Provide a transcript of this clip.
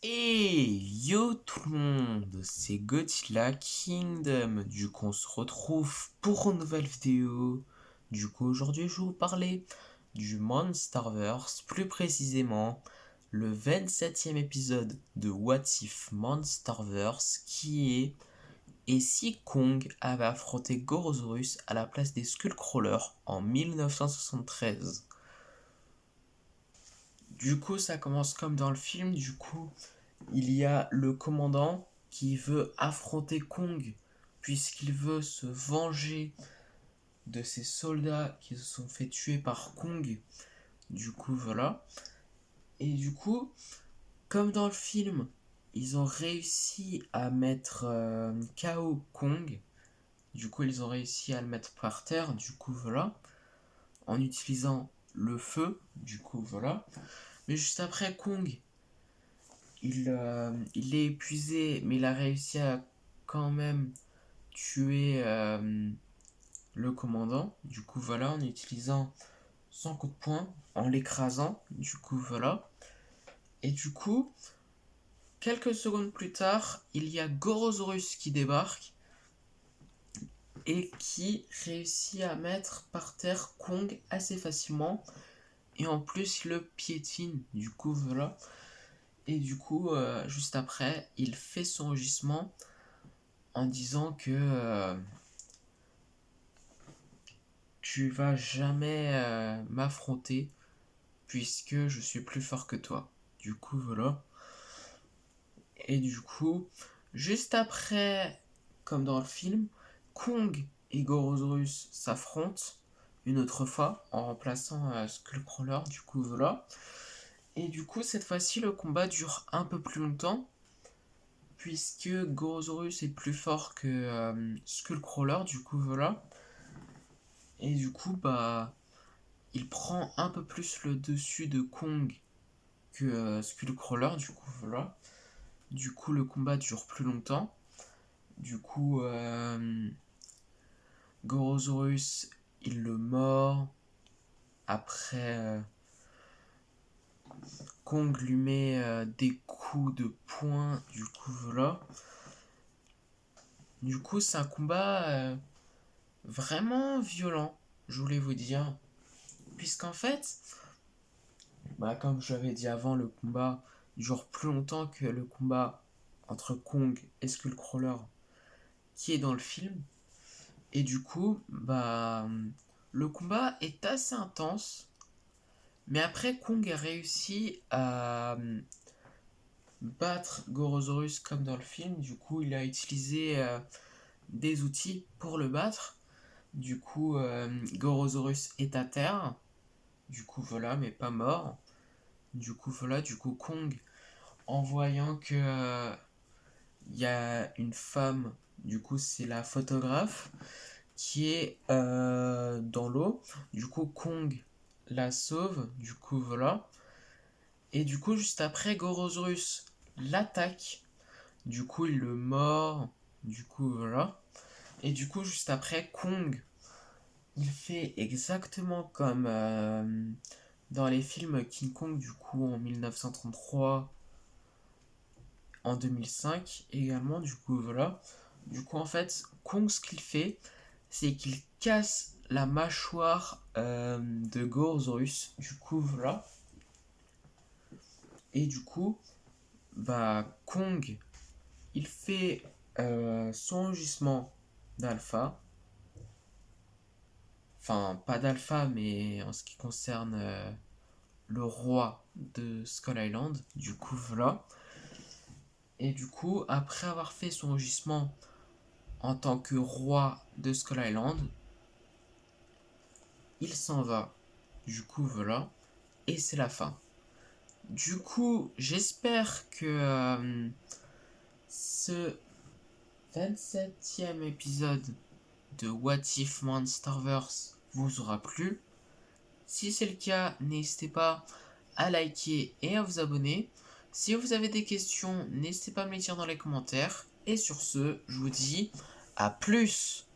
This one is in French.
Et yo tout le monde, c'est Godzilla Kingdom. Du coup, on se retrouve pour une nouvelle vidéo. Du coup, aujourd'hui, je vais vous parler du Monsterverse, plus précisément le 27e épisode de What If Monsterverse qui est et si Kong avait affronté Gorosaurus à la place des Skullcrawlers en 1973. Du coup, ça commence comme dans le film. Du coup, il y a le commandant qui veut affronter Kong puisqu'il veut se venger de ces soldats qui se sont fait tuer par Kong. Du coup, voilà. Et du coup, comme dans le film, ils ont réussi à mettre KO Kong. Du coup, ils ont réussi à le mettre par terre. Du coup, voilà. En utilisant le feu. Du coup, voilà. Mais juste après, Kong, il est épuisé, mais il a réussi à quand même tuer le commandant. Du coup, voilà, en utilisant son coup de poing, en l'écrasant. Du coup, voilà. Et du coup, quelques secondes plus tard, il y a Gorosaurus qui débarque et qui réussit à mettre par terre Kong assez facilement. Et en plus, il le piétine. Du coup, voilà. Et du coup, juste après, il fait son rugissement en disant que tu vas jamais m'affronter puisque je suis plus fort que toi. Du coup, voilà. Et du coup, juste après, comme dans le film, Kong et Gorosaurus s'affrontent une autre fois en remplaçant Skullcrawler. Du coup, voilà. Et du coup, cette fois-ci, le combat dure un peu plus longtemps puisque Gorosaurus est plus fort que Skullcrawler. Du coup, voilà. Et du coup, bah, il prend un peu plus le dessus de Kong que Skullcrawler, du coup voilà. Du coup le combat dure plus longtemps. Du coup Gorosaurus il le mord. Après Kong lui met des coups de poing, du coup voilà. Du coup c'est un combat vraiment violent, je voulais vous dire. Puisqu'en fait, bah, comme je l'avais dit avant, le combat dure plus longtemps que le combat entre Kong et Skullcrawler qui est dans le film. Et du coup, bah, le combat est assez intense. Mais après, Kong a réussi à battre Gorosaurus comme dans le film. Du coup, il a utilisé des outils pour le battre. Du coup, Gorosaurus est à terre. Du coup, voilà, mais pas mort. Du coup, voilà, du coup, Kong, en voyant que y a une femme, du coup, c'est la photographe, qui est dans l'eau. Du coup, Kong la sauve. Du coup, voilà. Et du coup, juste après, Gorosaurus l'attaque. Du coup, il le mord. Du coup, voilà. Et du coup, juste après, Kong, il fait exactement comme dans les films King Kong, du coup, en 1933, en 2005 également. Du coup, voilà. Du coup, en fait, Kong, ce qu'il fait, c'est qu'il casse la mâchoire de Gorosaurus. Du coup, voilà. Et du coup, bah, Kong, il fait son rugissement d'alpha. Enfin, pas d'alpha, mais en ce qui concerne le roi de Skull Island. Du coup, voilà. Et du coup, après avoir fait son rugissement en tant que roi de Skull Island, il s'en va. Du coup, voilà. Et c'est la fin. Du coup, j'espère que ce 27e épisode de What If Monsterverse vous aura plu. Si c'est le cas, n'hésitez pas à liker et à vous abonner. Si vous avez des questions, n'hésitez pas à me les dire dans les commentaires. Et sur ce, je vous dis à plus.